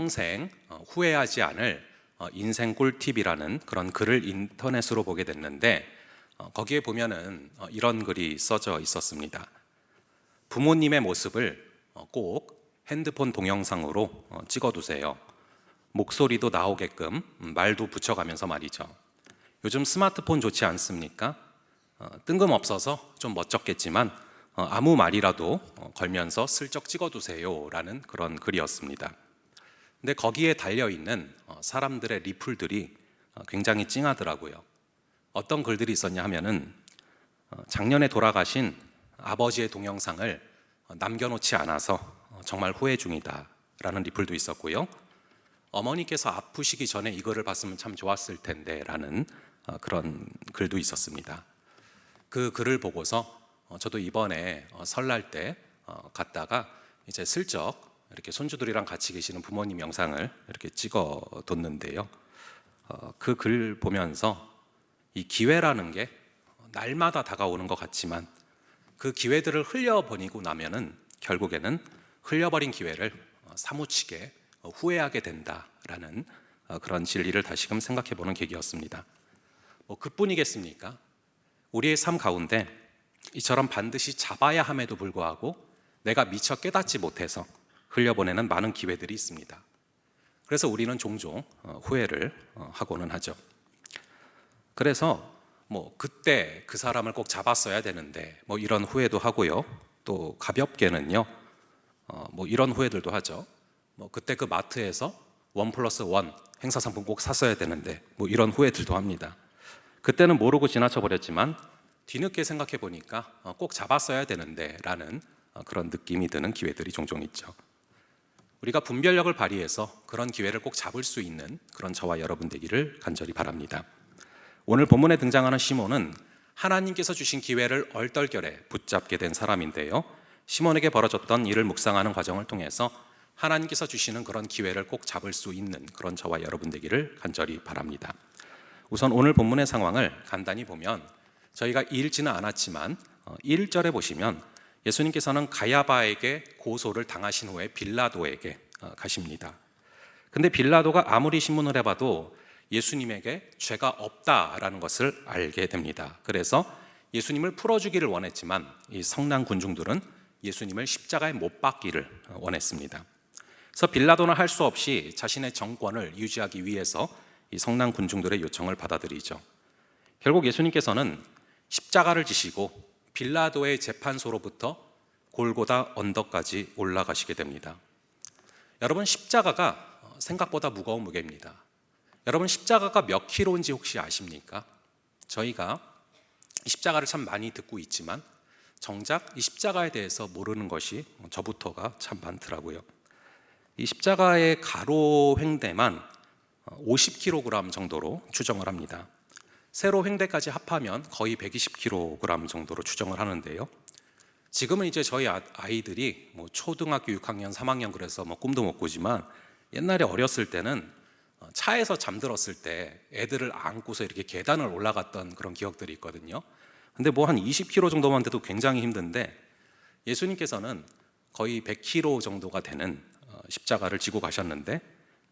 평생 후회하지 않을 인생 꿀팁이라는 그런 글을 인터넷으로 보게 됐는데 거기에 보면은 이런 글이 써져 있었습니다. 부모님의 모습을 꼭 핸드폰 동영상으로 찍어두세요. 목소리도 나오게끔 말도 붙여가면서 말이죠. 요즘 스마트폰 좋지 않습니까? 뜬금없어서 좀 멋쩍겠지만 아무 말이라도 걸면서 슬쩍 찍어두세요 라는 그런 글이었습니다. 근데 거기에 달려있는 사람들의 리플들이 굉장히 찡하더라고요. 어떤 글들이 있었냐 하면은 작년에 돌아가신 아버지의 동영상을 남겨놓지 않아서 정말 후회 중이다 라는 리플도 있었고요. 어머니께서 아프시기 전에 이거를 봤으면 참 좋았을 텐데 라는 그런 글도 있었습니다. 그 글을 보고서 저도 이번에 설날 때 갔다가 이제 슬쩍 이렇게 손주들이랑 같이 계시는 부모님 영상을 이렇게 찍어 뒀는데요. 그 글 보면서 이 기회라는 게 날마다 다가오는 것 같지만 그 기회들을 흘려보내고 나면은 결국에는 흘려버린 기회를 사무치게 후회하게 된다라는 그런 진리를 다시금 생각해보는 계기였습니다. 그뿐이겠습니까? 우리의 삶 가운데 이처럼 반드시 잡아야 함에도 불구하고 내가 미처 깨닫지 못해서 흘려보내는 많은 기회들이 있습니다. 그래서 우리는 종종 후회를 하고는 하죠. 그래서 그때 그 사람을 꼭 잡았어야 되는데 이런 후회도 하고요. 또 가볍게는요, 이런 후회들도 하죠. 그때 그 마트에서 1+1 행사 상품 꼭 샀어야 되는데 이런 후회들도 합니다. 그때는 모르고 지나쳐 버렸지만 뒤늦게 생각해 보니까 꼭 잡았어야 되는데 라는 그런 느낌이 드는 기회들이 종종 있죠. 우리가 분별력을 발휘해서 그런 기회를 꼭 잡을 수 있는 그런 저와 여러분 되기를 간절히 바랍니다. 오늘 본문에 등장하는 시몬은 하나님께서 주신 기회를 얼떨결에 붙잡게 된 사람인데요. 시몬에게 벌어졌던 일을 묵상하는 과정을 통해서 하나님께서 주시는 그런 기회를 꼭 잡을 수 있는 그런 저와 여러분 되기를 간절히 바랍니다. 우선 오늘 본문의 상황을 간단히 보면 저희가 읽지는 않았지만 1절에 보시면 예수님께서는 가야바에게 고소를 당하신 후에 빌라도에게 가십니다. 근데 빌라도가 아무리 신문을 해봐도 예수님에게 죄가 없다라는 것을 알게 됩니다. 그래서 예수님을 풀어주기를 원했지만 이 성난 군중들은 예수님을 십자가에 못 박기를 원했습니다. 그래서 빌라도는 할 수 없이 자신의 정권을 유지하기 위해서 이 성난 군중들의 요청을 받아들이죠. 결국 예수님께서는 십자가를 지시고 빌라도의 재판소로부터 골고다 언덕까지 올라가시게 됩니다. 여러분, 십자가가 생각보다 무거운 무게입니다. 여러분, 십자가가 몇 킬로인지 혹시 아십니까? 저희가 십자가를 참 많이 듣고 있지만 정작 이 십자가에 대해서 모르는 것이 저부터가 참 많더라고요. 이 십자가의 가로 횡대만 50kg 정도로 추정을 합니다. 세로 횡대까지 합하면 거의 120kg 정도로 추정을 하는데요. 지금은 이제 저희 아이들이 초등학교 6학년, 3학년 그래서 꿈도 못 꾸지만 옛날에 어렸을 때는 차에서 잠들었을 때 애들을 안고서 이렇게 계단을 올라갔던 그런 기억들이 있거든요. 근데 한 20kg 정도만 돼도 굉장히 힘든데 예수님께서는 거의 100kg 정도가 되는 십자가를 지고 가셨는데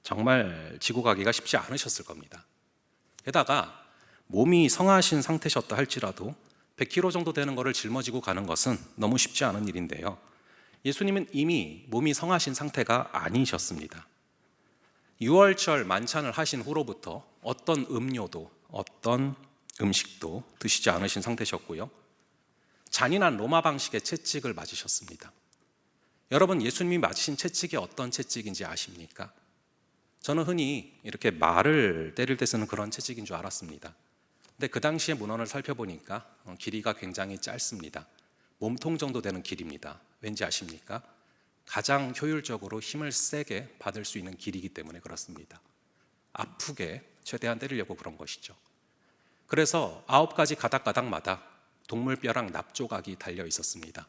정말 지고 가기가 쉽지 않으셨을 겁니다. 게다가 몸이 성하신 상태셨다 할지라도 100kg 정도 되는 것을 짊어지고 가는 것은 너무 쉽지 않은 일인데요. 예수님은 이미 몸이 성하신 상태가 아니셨습니다. 유월절 만찬을 하신 후로부터 어떤 음료도 어떤 음식도 드시지 않으신 상태셨고요. 잔인한 로마 방식의 채찍을 맞으셨습니다. 여러분, 예수님이 맞으신 채찍이 어떤 채찍인지 아십니까? 저는 흔히 이렇게 말을 때릴 때 쓰는 그런 채찍인 줄 알았습니다. 근데 그 당시의 문헌을 살펴보니까 길이가 굉장히 짧습니다. 몸통 정도 되는 길입니다. 왠지 아십니까? 가장 효율적으로 힘을 세게 받을 수 있는 길이기 때문에 그렇습니다. 아프게 최대한 때리려고 그런 것이죠. 그래서 9가지 가닥가닥마다 동물뼈랑 납조각이 달려 있었습니다.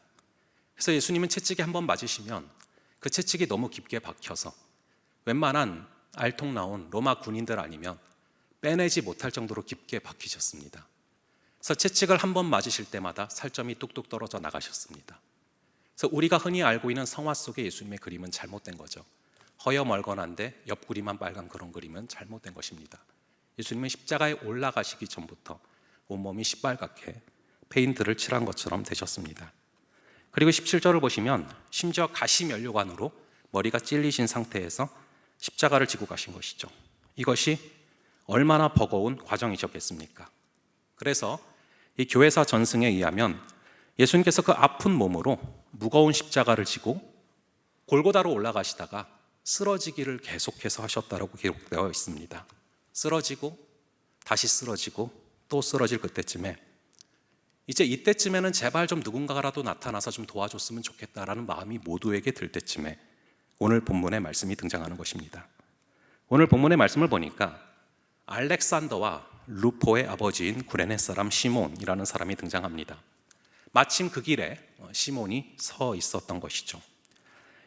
그래서 예수님은 채찍에 한번 맞으시면 그 채찍이 너무 깊게 박혀서 웬만한 알통 나온 로마 군인들 아니면 빼내지 못할 정도로 깊게 박히셨습니다. 그래서 채찍을 한 번 맞으실 때마다 살점이 뚝뚝 떨어져 나가셨습니다. 그래서 우리가 흔히 알고 있는 성화 속의 예수님의 그림은 잘못된 거죠. 허여멀건한데 옆구리만 빨간 그런 그림은 잘못된 것입니다. 예수님은 십자가에 올라가시기 전부터 온몸이 시뻘겋게 페인트를 칠한 것처럼 되셨습니다. 그리고 17절을 보시면 심지어 가시면류관으로 머리가 찔리신 상태에서 십자가를 지고 가신 것이죠. 이것이 얼마나 버거운 과정이셨겠습니까? 그래서 이 교회사 전승에 의하면 예수님께서 그 아픈 몸으로 무거운 십자가를 지고 골고다로 올라가시다가 쓰러지기를 계속해서 하셨다고 기록되어 있습니다. 쓰러지고 다시 쓰러지고 또 쓰러질 그때쯤에 이제 이때쯤에는 제발 좀 누군가라도 나타나서 좀 도와줬으면 좋겠다라는 마음이 모두에게 들 때쯤에 오늘 본문의 말씀이 등장하는 것입니다. 오늘 본문의 말씀을 보니까 알렉산더와 루포의 아버지인 구레네 사람 시몬이라는 사람이 등장합니다. 마침 그 길에 시몬이 서 있었던 것이죠.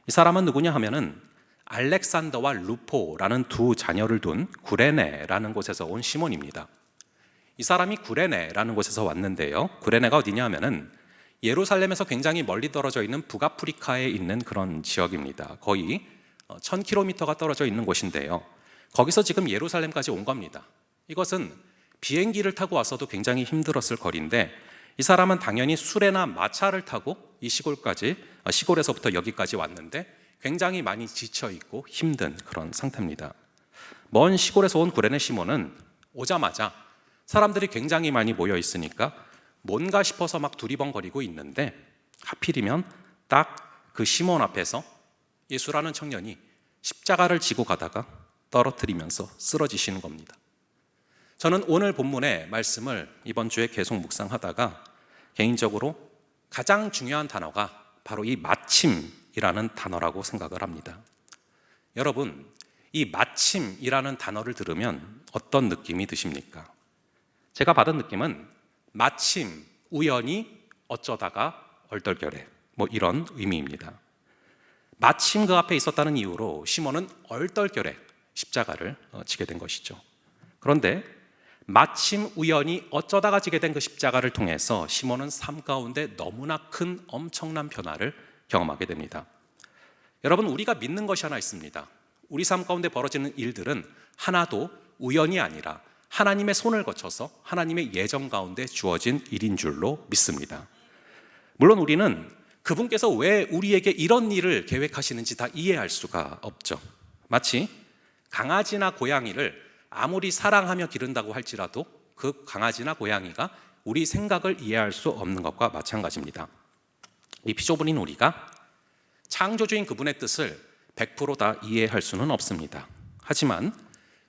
이 사람은 누구냐 하면은 알렉산더와 루포라는 두 자녀를 둔 구레네라는 곳에서 온 시몬입니다. 이 사람이 구레네라는 곳에서 왔는데요. 구레네가 어디냐 하면은 예루살렘에서 굉장히 멀리 떨어져 있는 북아프리카에 있는 그런 지역입니다. 거의 1000km가 떨어져 있는 곳인데요. 거기서 지금 예루살렘까지 온 겁니다. 이것은 비행기를 타고 왔어도 굉장히 힘들었을 거리인데 이 사람은 당연히 수레나 마차를 타고 이 시골에서부터 여기까지 왔는데 굉장히 많이 지쳐 있고 힘든 그런 상태입니다. 먼 시골에서 온 구레네 시몬은 오자마자 사람들이 굉장히 많이 모여 있으니까 뭔가 싶어서 막 두리번거리고 있는데 하필이면 딱 그 시몬 앞에서 예수라는 청년이 십자가를 지고 가다가 떨어뜨리면서 쓰러지시는 겁니다. 저는 오늘 본문의 말씀을 이번 주에 계속 묵상하다가 개인적으로 가장 중요한 단어가 바로 이 마침이라는 단어라고 생각을 합니다. 여러분, 이 마침이라는 단어를 들으면 어떤 느낌이 드십니까? 제가 받은 느낌은 마침, 우연히, 어쩌다가, 얼떨결에 이런 의미입니다. 마침 그 앞에 있었다는 이유로 시몬은 얼떨결에 십자가를 지게 된 것이죠. 그런데 마침 우연히 어쩌다가 지게 된 그 십자가를 통해서 시몬은 삶 가운데 너무나 큰 엄청난 변화를 경험하게 됩니다. 여러분, 우리가 믿는 것이 하나 있습니다. 우리 삶 가운데 벌어지는 일들은 하나도 우연이 아니라 하나님의 손을 거쳐서 하나님의 예정 가운데 주어진 일인 줄로 믿습니다. 물론 우리는 그분께서 왜 우리에게 이런 일을 계획하시는지 다 이해할 수가 없죠. 마치 강아지나 고양이를 아무리 사랑하며 기른다고 할지라도 그 강아지나 고양이가 우리 생각을 이해할 수 없는 것과 마찬가지입니다. 이 피조물인 우리가 창조주인 그분의 뜻을 100%다 이해할 수는 없습니다. 하지만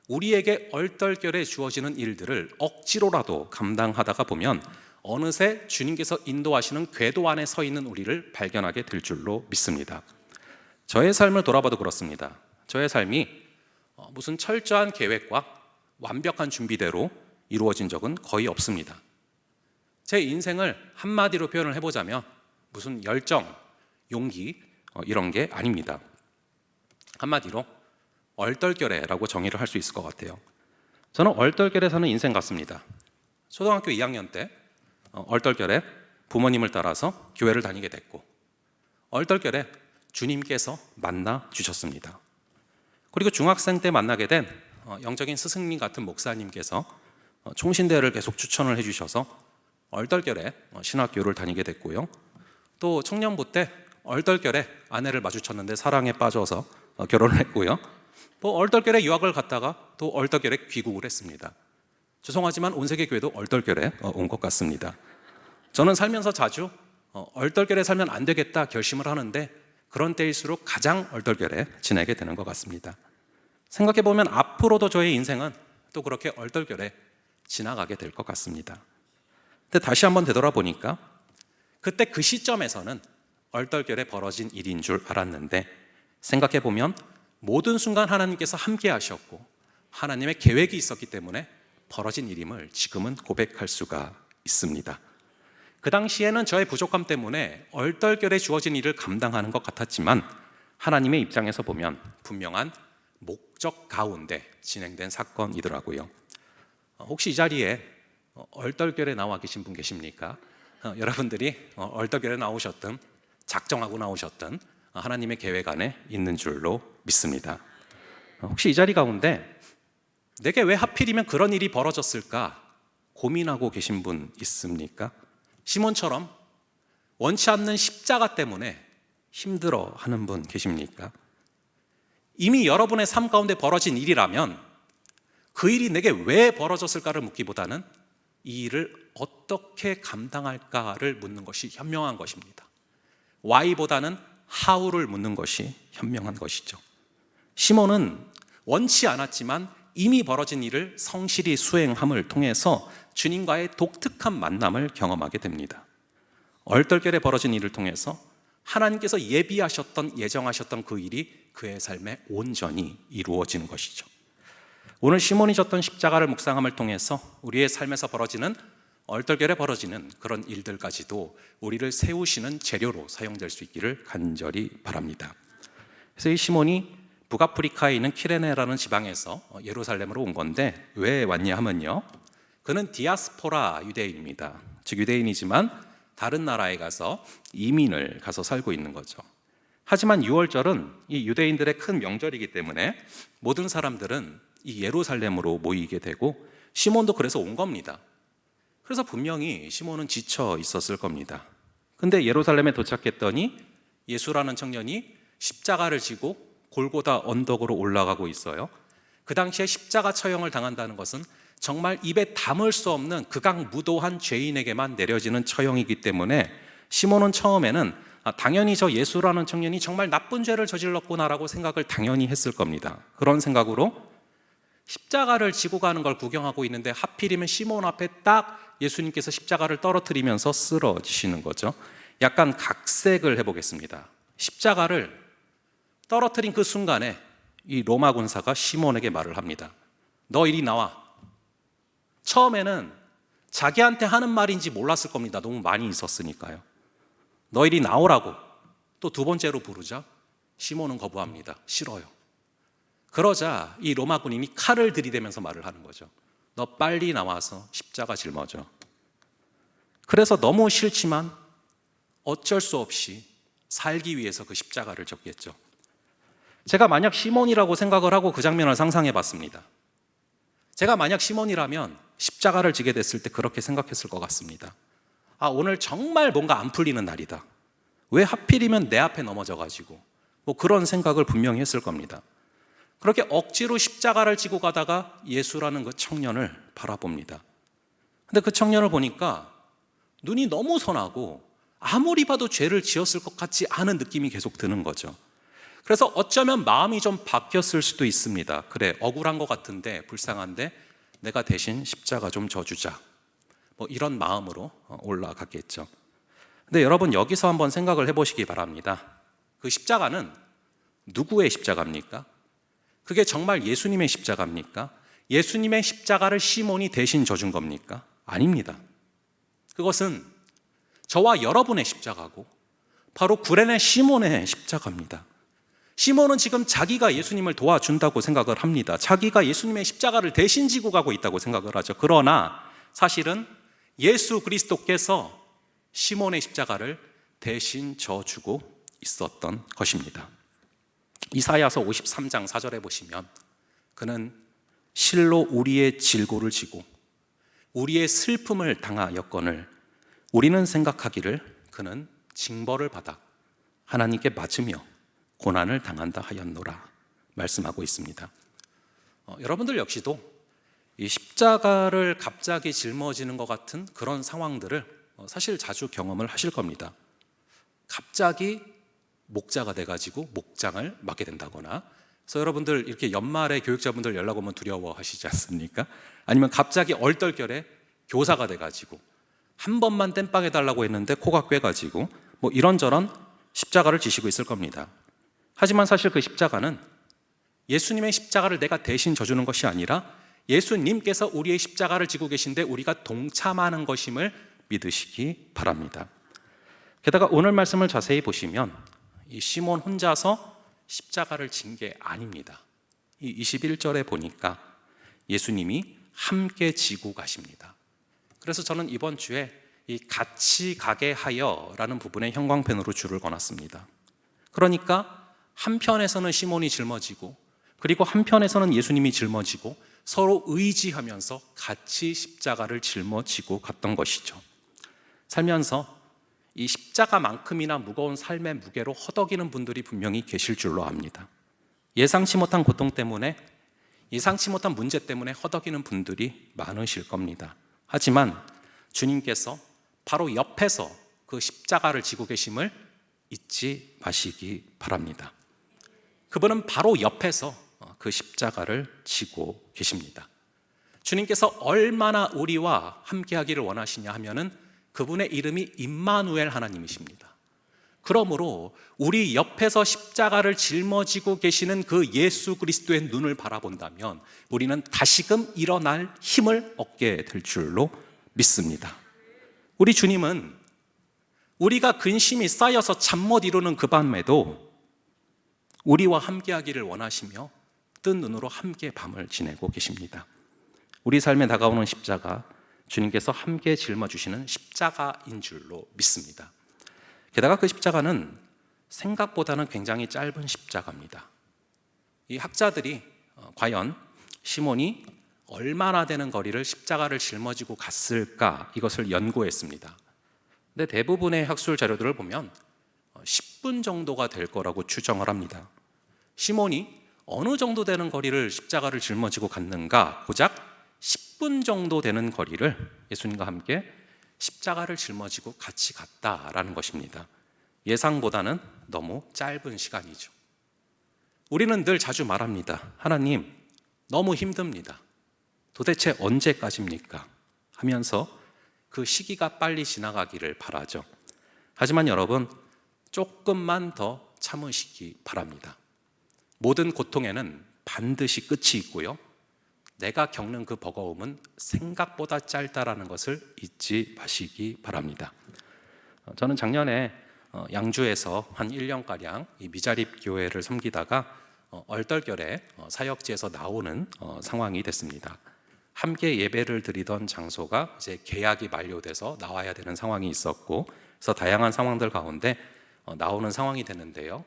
우리에게 얼떨결에 주어지는 일들을 억지로라도 감당하다가 보면 어느새 주님께서 인도하시는 궤도 안에 서 있는 우리를 발견하게 될 줄로 믿습니다. 저의 삶을 돌아봐도 그렇습니다. 저의 삶이 무슨 철저한 계획과 완벽한 준비대로 이루어진 적은 거의 없습니다. 제 인생을 한마디로 표현을 해보자면 무슨 열정, 용기 이런 게 아닙니다. 한마디로 얼떨결에라고 정의를 할 수 있을 것 같아요. 저는 얼떨결에 사는 인생 같습니다. 초등학교 2학년 때 얼떨결에 부모님을 따라서 교회를 다니게 됐고 얼떨결에 주님께서 만나 주셨습니다. 그리고 중학생 때 만나게 된 영적인 스승님 같은 목사님께서 총신대회를 계속 추천을 해주셔서 얼떨결에 신학교를 다니게 됐고요. 또 청년부 때 얼떨결에 아내를 마주쳤는데 사랑에 빠져서 결혼을 했고요. 또 얼떨결에 유학을 갔다가 또 얼떨결에 귀국을 했습니다. 죄송하지만 온 세계 교회도 얼떨결에 온 것 같습니다. 저는 살면서 자주 얼떨결에 살면 안 되겠다 결심을 하는데 그런 때일수록 가장 얼떨결에 지내게 되는 것 같습니다. 생각해보면 앞으로도 저의 인생은 또 그렇게 얼떨결에 지나가게 될 것 같습니다. 근데 다시 한번 되돌아보니까 그때 그 시점에서는 얼떨결에 벌어진 일인 줄 알았는데 생각해보면 모든 순간 하나님께서 함께 하셨고 하나님의 계획이 있었기 때문에 벌어진 일임을 지금은 고백할 수가 있습니다. 그 당시에는 저의 부족함 때문에 얼떨결에 주어진 일을 감당하는 것 같았지만 하나님의 입장에서 보면 분명한 목적 가운데 진행된 사건이더라고요. 혹시 이 자리에 얼떨결에 나와 계신 분 계십니까? 여러분들이 얼떨결에 나오셨든 작정하고 나오셨든 하나님의 계획 안에 있는 줄로 믿습니다. 혹시 이 자리 가운데 내게 왜 하필이면 그런 일이 벌어졌을까 고민하고 계신 분 있습니까? 시몬처럼 원치 않는 십자가 때문에 힘들어 하는 분 계십니까? 이미 여러분의 삶 가운데 벌어진 일이라면 그 일이 내게 왜 벌어졌을까를 묻기보다는 이 일을 어떻게 감당할까를 묻는 것이 현명한 것입니다. Why보다는 How를 묻는 것이 현명한 것이죠. 시몬은 원치 않았지만 이미 벌어진 일을 성실히 수행함을 통해서 주님과의 독특한 만남을 경험하게 됩니다. 얼떨결에 벌어진 일을 통해서 하나님께서 예비하셨던, 예정하셨던 그 일이 그의 삶에 온전히 이루어지는 것이죠. 오늘 시몬이 졌던 십자가를 묵상함을 통해서 우리의 삶에서 벌어지는, 얼떨결에 벌어지는 그런 일들까지도 우리를 세우시는 재료로 사용될 수 있기를 간절히 바랍니다. 그래서 이 시몬이 북아프리카에 있는 키레네라는 지방에서 예루살렘으로 온 건데 왜 왔냐 하면요, 그는 디아스포라 유대인입니다. 즉 유대인이지만 다른 나라에 가서 이민을 가서 살고 있는 거죠. 하지만 유월절은 이 유대인들의 큰 명절이기 때문에 모든 사람들은 이 예루살렘으로 모이게 되고 시몬도 그래서 온 겁니다. 그래서 분명히 시몬은 지쳐 있었을 겁니다. 근데 예루살렘에 도착했더니 예수라는 청년이 십자가를 지고 골고다 언덕으로 올라가고 있어요. 그 당시에 십자가 처형을 당한다는 것은 정말 입에 담을 수 없는 극악무도한 죄인에게만 내려지는 처형이기 때문에 시몬은 처음에는 당연히 저 예수라는 청년이 정말 나쁜 죄를 저질렀구나라고 생각을 당연히 했을 겁니다. 그런 생각으로 십자가를 지고 가는 걸 구경하고 있는데 하필이면 시몬 앞에 딱 예수님께서 십자가를 떨어뜨리면서 쓰러지시는 거죠. 약간 각색을 해보겠습니다. 십자가를 떨어뜨린 그 순간에 이 로마 군사가 시몬에게 말을 합니다. 너 이리 나와. 처음에는 자기한테 하는 말인지 몰랐을 겁니다. 너무 많이 있었으니까요. 너 이리 나오라고 또 두 번째로 부르자 시몬은 거부합니다. 싫어요. 그러자 이 로마 군인이 칼을 들이대면서 말을 하는 거죠. 너 빨리 나와서 십자가 짊어져. 그래서 너무 싫지만 어쩔 수 없이 살기 위해서 그 십자가를 졌겠죠. 제가 만약 시몬이라고 생각을 하고 그 장면을 상상해 봤습니다. 제가 만약 시몬이라면 십자가를 지게 됐을 때 그렇게 생각했을 것 같습니다. 오늘 정말 뭔가 안 풀리는 날이다. 왜 하필이면 내 앞에 넘어져가지고 뭐 그런 생각을 분명히 했을 겁니다. 그렇게 억지로 십자가를 지고 가다가 예수라는 그 청년을 바라봅니다. 근데 그 청년을 보니까 눈이 너무 선하고 아무리 봐도 죄를 지었을 것 같지 않은 느낌이 계속 드는 거죠. 그래서 어쩌면 마음이 좀 바뀌었을 수도 있습니다. 그래, 억울한 것 같은데 불쌍한데 내가 대신 십자가 좀 져주자, 뭐 이런 마음으로 올라갔겠죠. 근데 여러분 여기서 한번 생각을 해보시기 바랍니다. 그 십자가는 누구의 십자가입니까? 그게 정말 예수님의 십자가입니까? 예수님의 십자가를 시몬이 대신 져준 겁니까? 아닙니다. 그것은 저와 여러분의 십자가고 바로 구레네 시몬의 십자가입니다. 시몬은 지금 자기가 예수님을 도와준다고 생각을 합니다. 자기가 예수님의 십자가를 대신 지고 가고 있다고 생각을 하죠. 그러나 사실은 예수 그리스도께서 시몬의 십자가를 대신 져주고 있었던 것입니다. 이사야서 53장 4절에 보시면 그는 실로 우리의 질고를 지고 우리의 슬픔을 당하였거늘 우리는 생각하기를 그는 징벌을 받아 하나님께 맞으며 고난을 당한다 하였노라 말씀하고 있습니다. 여러분들 역시도 이 십자가를 갑자기 짊어지는 것 같은 그런 상황들을 사실 자주 경험을 하실 겁니다. 갑자기 목자가 돼가지고 목장을 맡게 된다거나, 그래서 여러분들 이렇게 연말에 교육자분들 연락 오면 두려워하시지 않습니까? 아니면 갑자기 얼떨결에 교사가 돼가지고 한 번만 땜빵 해달라고 했는데 코가 꿰가지고 뭐 이런저런 십자가를 지시고 있을 겁니다. 하지만 사실 그 십자가는 예수님의 십자가를 내가 대신 져주는 것이 아니라 예수님께서 우리의 십자가를 지고 계신데 우리가 동참하는 것임을 믿으시기 바랍니다. 게다가 오늘 말씀을 자세히 보시면 이 시몬 혼자서 십자가를 진 게 아닙니다. 이 21절에 보니까 예수님이 함께 지고 가십니다. 그래서 저는 이번 주에 이 같이 가게 하여라는 부분에 형광펜으로 줄을 그어놨습니다. 그러니까 한편에서는 시몬이 짊어지고 그리고 한편에서는 예수님이 짊어지고 서로 의지하면서 같이 십자가를 짊어지고 갔던 것이죠. 살면서 이 십자가만큼이나 무거운 삶의 무게로 허덕이는 분들이 분명히 계실 줄로 압니다. 예상치 못한 고통 때문에, 예상치 못한 문제 때문에 허덕이는 분들이 많으실 겁니다. 하지만 주님께서 바로 옆에서 그 십자가를 지고 계심을 잊지 마시기 바랍니다. 그분은 바로 옆에서 그 십자가를 지고 계십니다. 주님께서 얼마나 우리와 함께하기를 원하시냐 하면은 그분의 이름이 임마누엘 하나님이십니다. 그러므로 우리 옆에서 십자가를 짊어지고 계시는 그 예수 그리스도의 눈을 바라본다면 우리는 다시금 일어날 힘을 얻게 될 줄로 믿습니다. 우리 주님은 우리가 근심이 쌓여서 잠 못 이루는 그 밤에도 우리와 함께하기를 원하시며 뜬 눈으로 함께 밤을 지내고 계십니다. 우리 삶에 다가오는 십자가, 주님께서 함께 짊어주시는 십자가인 줄로 믿습니다. 게다가 그 십자가는 생각보다는 굉장히 짧은 십자가입니다. 이 학자들이 과연 시몬이 얼마나 되는 거리를 십자가를 짊어지고 갔을까, 이것을 연구했습니다. 근데 대부분의 학술 자료들을 보면 10분 정도가 될 거라고 추정을 합니다. 시몬이 어느 정도 되는 거리를 십자가를 짊어지고 갔는가, 고작 10분 정도 되는 거리를 예수님과 함께 십자가를 짊어지고 같이 갔다라는 것입니다. 예상보다는 너무 짧은 시간이죠. 우리는 늘 자주 말합니다. 하나님, 너무 힘듭니다. 도대체 언제까지입니까? 하면서 그 시기가 빨리 지나가기를 바라죠. 하지만 여러분, 조금만 더 참으시기 바랍니다. 모든 고통에는 반드시 끝이 있고요, 내가 겪는 그 버거움은 생각보다 짧다라는 것을 잊지 마시기 바랍니다. 저는 작년에 양주에서 한 1년가량 이 미자립 교회를 섬기다가 얼떨결에 사역지에서 나오는 상황이 됐습니다. 함께 예배를 드리던 장소가 이제 계약이 만료돼서 나와야 되는 상황이 있었고, 그래서 다양한 상황들 가운데 나오는 상황이 됐는데요,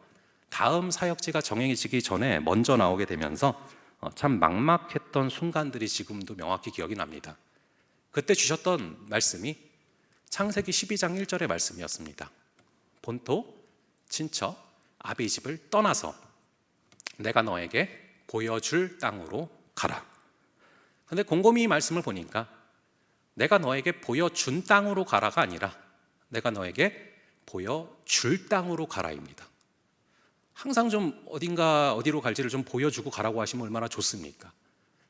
다음 사역지가 정해지기 전에 먼저 나오게 되면서 참 막막했던 순간들이 지금도 명확히 기억이 납니다. 그때 주셨던 말씀이 창세기 12장 1절의 말씀이었습니다. 본토, 친척, 아비 집을 떠나서 내가 너에게 보여줄 땅으로 가라. 근데 곰곰이 이 말씀을 보니까 내가 너에게 보여준 땅으로 가라가 아니라 내가 너에게 보여줄 땅으로 가라입니다. 항상 좀 어디로 갈지를 좀 보여주고 가라고 하시면 얼마나 좋습니까?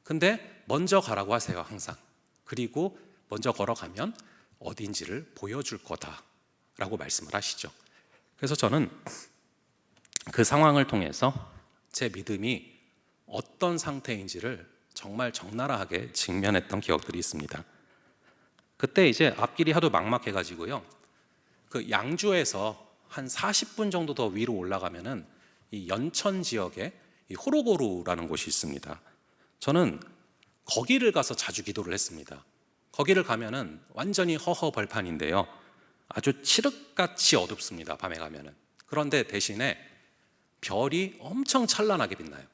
근데 먼저 가라고 하세요, 항상. 그리고 먼저 걸어가면 어딘지를 보여줄 거다라고 말씀을 하시죠. 그래서 저는 그 상황을 통해서 제 믿음이 어떤 상태인지를 정말 적나라하게 직면했던 기억들이 있습니다. 그때 이제 앞길이 하도 막막해가지고요, 그 양주에서 한 40분 정도 더 위로 올라가면은 이 연천 지역에 이 호로고루라는 곳이 있습니다. 저는 거기를 가서 자주 기도를 했습니다. 거기를 가면은 완전히 허허벌판인데요, 아주 칠흑같이 어둡습니다, 밤에 가면은. 그런데 대신에 별이 엄청 찬란하게 빛나요.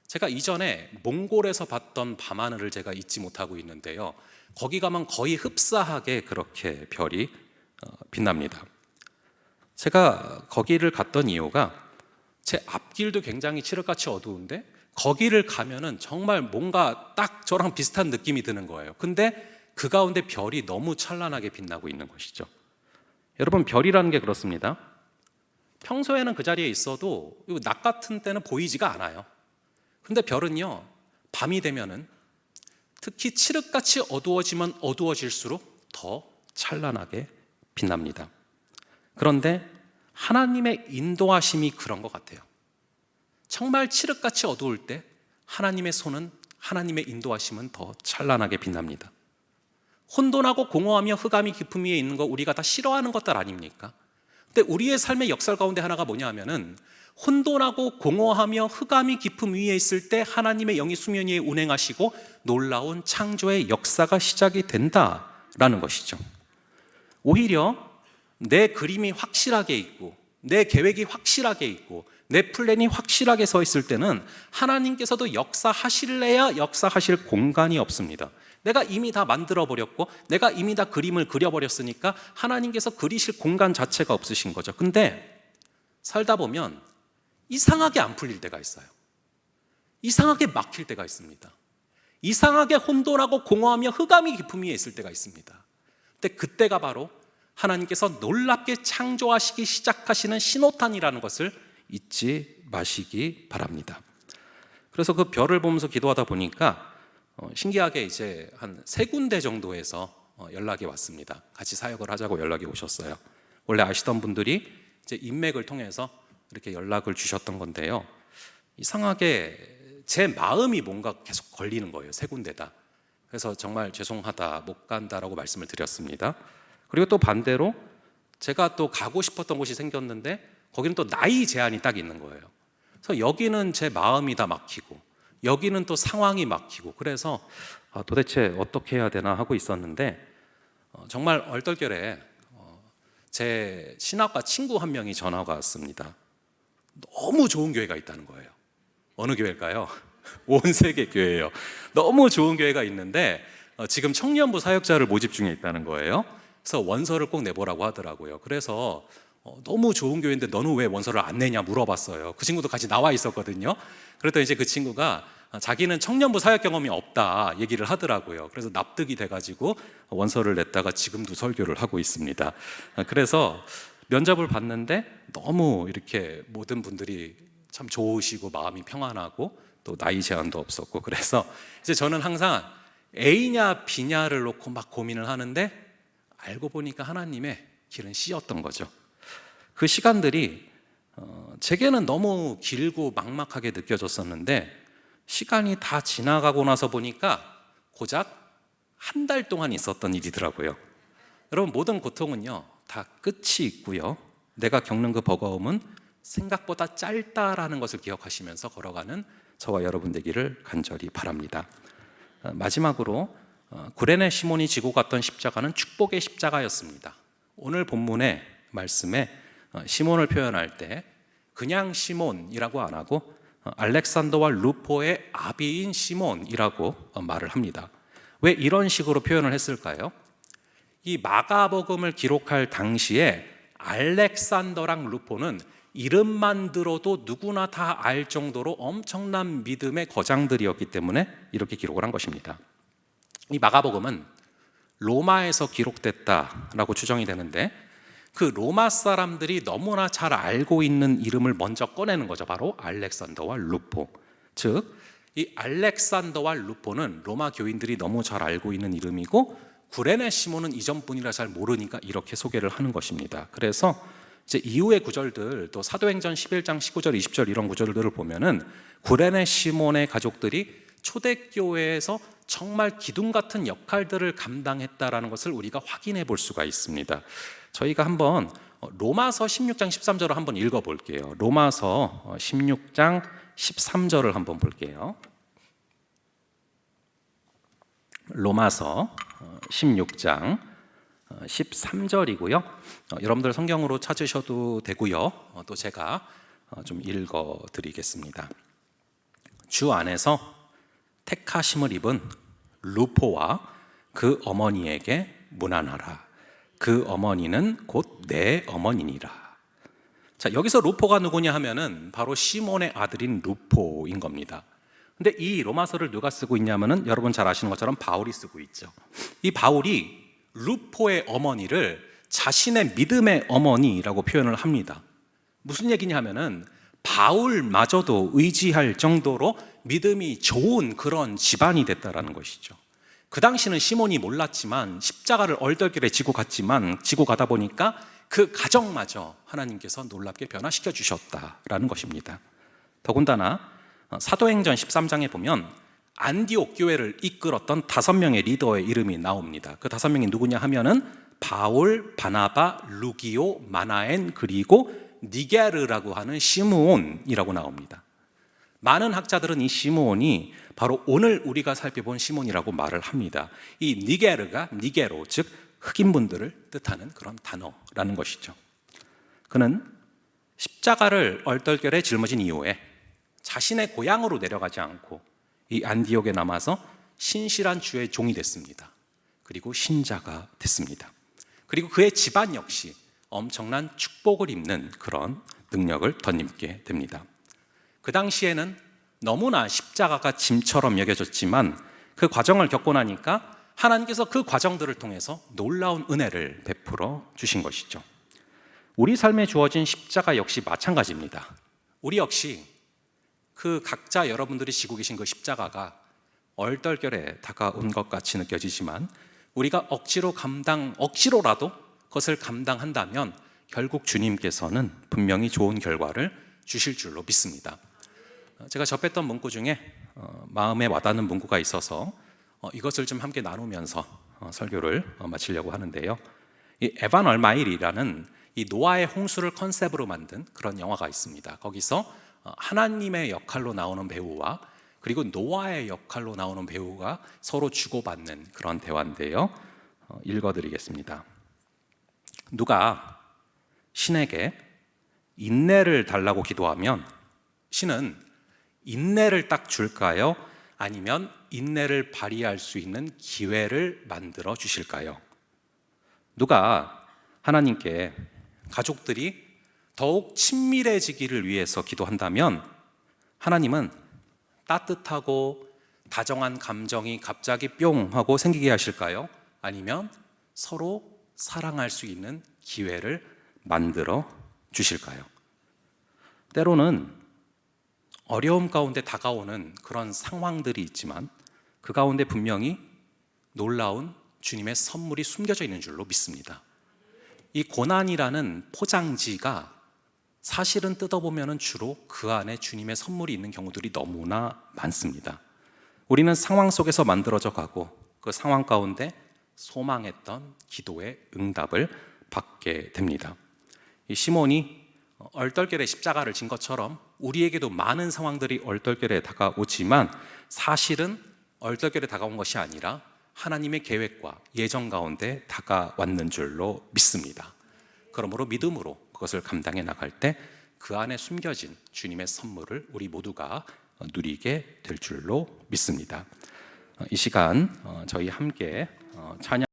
제가 이전에 몽골에서 봤던 밤하늘을 제가 잊지 못하고 있는데요, 거기 가면 거의 흡사하게 그렇게 별이 빛납니다. 제가 거기를 갔던 이유가 제 앞길도 굉장히 칠흑같이 어두운데 거기를 가면은 정말 뭔가 딱 저랑 비슷한 느낌이 드는 거예요. 근데 그 가운데 별이 너무 찬란하게 빛나고 있는 것이죠. 여러분, 별이라는 게 그렇습니다. 평소에는 그 자리에 있어도 낮 같은 때는 보이지가 않아요. 근데 별은요, 밤이 되면은 특히 칠흑같이 어두워지면 어두워질수록 더 찬란하게 빛납니다. 그런데 하나님의 인도하심이 그런 것 같아요. 정말 칠흑같이 어두울 때 하나님의 손은, 하나님의 인도하심은 더 찬란하게 빛납니다. 혼돈하고 공허하며 흑암이 깊음 위에 있는 거 우리가 다 싫어하는 것들 아닙니까? 근데 우리의 삶의 역설 가운데 하나가 뭐냐 하면은 혼돈하고 공허하며 흑암이 깊음 위에 있을 때 하나님의 영이 수면 위에 운행하시고 놀라운 창조의 역사가 시작이 된다라는 것이죠. 오히려 내 그림이 확실하게 있고 내 계획이 확실하게 있고 내 플랜이 확실하게 서 있을 때는 하나님께서도 역사하실래야 역사하실 공간이 없습니다. 내가 이미 다 만들어버렸고 내가 이미 다 그림을 그려버렸으니까 하나님께서 그리실 공간 자체가 없으신 거죠. 근데 살다 보면 이상하게 안 풀릴 때가 있어요. 이상하게 막힐 때가 있습니다. 이상하게 혼돈하고 공허하며 흑암이 깊음 위에 있을 때가 있습니다. 근데 그때가 바로 하나님께서 놀랍게 창조하시기 시작하시는 신호탄이라는 것을 잊지 마시기 바랍니다. 그래서 그 별을 보면서 기도하다 보니까 신기하게 이제 한 3군데 정도에서 연락이 왔습니다. 같이 사역을 하자고 연락이 오셨어요. 원래 아시던 분들이 이제 인맥을 통해서 이렇게 연락을 주셨던 건데요. 이상하게 제 마음이 뭔가 계속 걸리는 거예요. 3군데다. 그래서 정말 죄송하다, 못 간다라고 말씀을 드렸습니다. 그리고 또 반대로 제가 또 가고 싶었던 곳이 생겼는데 거기는 또 나이 제한이 딱 있는 거예요. 그래서 여기는 제 마음이 다 막히고 여기는 또 상황이 막히고 그래서 도대체 어떻게 해야 되나 하고 있었는데 정말 얼떨결에 제 신학과 친구 한 명이 전화가 왔습니다. 너무 좋은 교회가 있다는 거예요. 어느 교회일까요? 온세계 교회예요. 너무 좋은 교회가 있는데 지금 청년부 사역자를 모집 중에 있다는 거예요. 그래서 원서를 꼭 내보라고 하더라고요. 그래서 너무 좋은 교회인데 너는 왜 원서를 안 내냐 물어봤어요. 그 친구도 같이 나와 있었거든요. 그랬더니 이제 그 친구가 자기는 청년부 사역 경험이 없다 얘기를 하더라고요. 그래서 납득이 돼가지고 원서를 냈다가 지금도 설교를 하고 있습니다. 그래서 면접을 봤는데 너무 이렇게 모든 분들이 참 좋으시고 마음이 평안하고 또 나이 제한도 없었고 그래서 이제 저는 항상 A냐 B냐를 놓고 막 고민을 하는데 알고 보니까 하나님의 길은 C였던 거죠. 그 시간들이 제게는 너무 길고 막막하게 느껴졌었는데 시간이 다 지나가고 나서 보니까 고작 한 달 동안 있었던 일이더라고요. 여러분 모든 고통은요 다 끝이 있고요. 내가 겪는 그 버거움은 생각보다 짧다라는 것을 기억하시면서 걸어가는 저와 여러분 되기를 간절히 바랍니다. 마지막으로 구레네 시몬이 지고 갔던 십자가는 축복의 십자가였습니다. 오늘 본문의 말씀에 시몬을 표현할 때 그냥 시몬이라고 안 하고 알렉산더와 루포의 아비인 시몬이라고 말을 합니다. 왜 이런 식으로 표현을 했을까요? 이 마가복음을 기록할 당시에 알렉산더랑 루포는 이름만 들어도 누구나 다 알 정도로 엄청난 믿음의 거장들이었기 때문에 이렇게 기록을 한 것입니다. 이 마가복음은 로마에서 기록됐다라고 추정이 되는데 그 로마 사람들이 너무나 잘 알고 있는 이름을 먼저 꺼내는 거죠. 바로 알렉산더와 루포. 즉, 이 알렉산더와 루포는 로마 교인들이 너무 잘 알고 있는 이름이고 구레네 시몬은 이전 분이라 잘 모르니까 이렇게 소개를 하는 것입니다. 그래서 이제 이후의 구절들 또 사도행전 11장 19절 20절 이런 구절들을 보면은 구레네 시몬의 가족들이 초대교회에서 정말 기둥 같은 역할들을 감당했다라는 것을 우리가 확인해 볼 수가 있습니다. 저희가 한번 로마서 16장 13절을 한번 읽어 볼게요. 로마서 16장 13절을 한번 볼게요. 로마서 16장 13절이고요. 여러분들 성경으로 찾으셔도 되고요. 또 제가 좀 읽어 드리겠습니다. 주 안에서 택하심을 입은 루포와 그 어머니에게 문안하라. 그 어머니는 곧 내 어머니니라. 자, 여기서 루포가 누구냐 하면은 바로 시몬의 아들인 루포인 겁니다. 근데 이 로마서를 누가 쓰고 있냐면은 여러분 잘 아시는 것처럼 바울이 쓰고 있죠. 이 바울이 루포의 어머니를 자신의 믿음의 어머니라고 표현을 합니다. 무슨 얘기냐 하면은 바울마저도 의지할 정도로 믿음이 좋은 그런 집안이 됐다라는 것이죠. 그 당시는 시몬이 몰랐지만 십자가를 얼떨결에 지고 가다 보니까 그 가정마저 하나님께서 놀랍게 변화시켜 주셨다라는 것입니다. 더군다나 사도행전 13장에 보면 안디옥 교회를 이끌었던 5명의 리더의 이름이 나옵니다. 그 5명이 누구냐 하면은 바울, 바나바, 루기오, 마나엔 그리고 니게르라고 하는 시므온이라고 나옵니다. 많은 학자들은 이 시므온이 바로 오늘 우리가 살펴본 시몬이라고 말을 합니다. 이 니게르가 즉 흑인분들을 뜻하는 그런 단어라는 것이죠. 그는 십자가를 얼떨결에 짊어진 이후에 자신의 고향으로 내려가지 않고 이 안디옥에 남아서 신실한 주의 종이 됐습니다. 그리고 신자가 됐습니다. 그리고 그의 집안 역시 엄청난 축복을 입는 그런 능력을 덧입게 됩니다. 그 당시에는 너무나 십자가가 짐처럼 여겨졌지만 그 과정을 겪고 나니까 하나님께서 그 과정들을 통해서 놀라운 은혜를 베풀어 주신 것이죠. 우리 삶에 주어진 십자가 역시 마찬가지입니다. 우리 역시 그 각자 여러분들이 지고 계신 그 십자가가 얼떨결에 다가온 것 같이 느껴지지만 우리가 억지로라도 그것을 감당한다면 결국 주님께서는 분명히 좋은 결과를 주실 줄로 믿습니다. 제가 접했던 문구 중에 마음에 와닿는 문구가 있어서 이것을 좀 함께 나누면서 설교를 마치려고 하는데요. 이 에반 얼마일이라는 이 노아의 홍수를 컨셉으로 만든 그런 영화가 있습니다. 거기서 하나님의 역할로 나오는 배우와 그리고 노아의 역할로 나오는 배우가 서로 주고받는 그런 대화인데요. 읽어드리겠습니다. 누가 신에게 인내를 달라고 기도하면 신은 인내를 딱 줄까요? 아니면 인내를 발휘할 수 있는 기회를 만들어 주실까요? 누가 하나님께 가족들이 더욱 친밀해지기를 위해서 기도한다면 하나님은 따뜻하고 다정한 감정이 갑자기 뿅 하고 생기게 하실까요? 아니면 서로 사랑할 수 있는 기회를 만들어 주실까요? 때로는 어려움 가운데 다가오는 그런 상황들이 있지만 그 가운데 분명히 놀라운 주님의 선물이 숨겨져 있는 줄로 믿습니다. 이 고난이라는 포장지가 사실은 뜯어보면 주로 그 안에 주님의 선물이 있는 경우들이 너무나 많습니다. 우리는 상황 속에서 만들어져 가고 그 상황 가운데 소망했던 기도의 응답을 받게 됩니다. 이 시몬이 얼떨결에 십자가를 진 것처럼 우리에게도 많은 상황들이 얼떨결에 다가오지만 사실은 얼떨결에 다가온 것이 아니라 하나님의 계획과 예정 가운데 다가왔는 줄로 믿습니다. 그러므로 믿음으로 그것을 감당해 나갈 때 그 안에 숨겨진 주님의 선물을 우리 모두가 누리게 될 줄로 믿습니다. 이 시간 저희 함께 찬양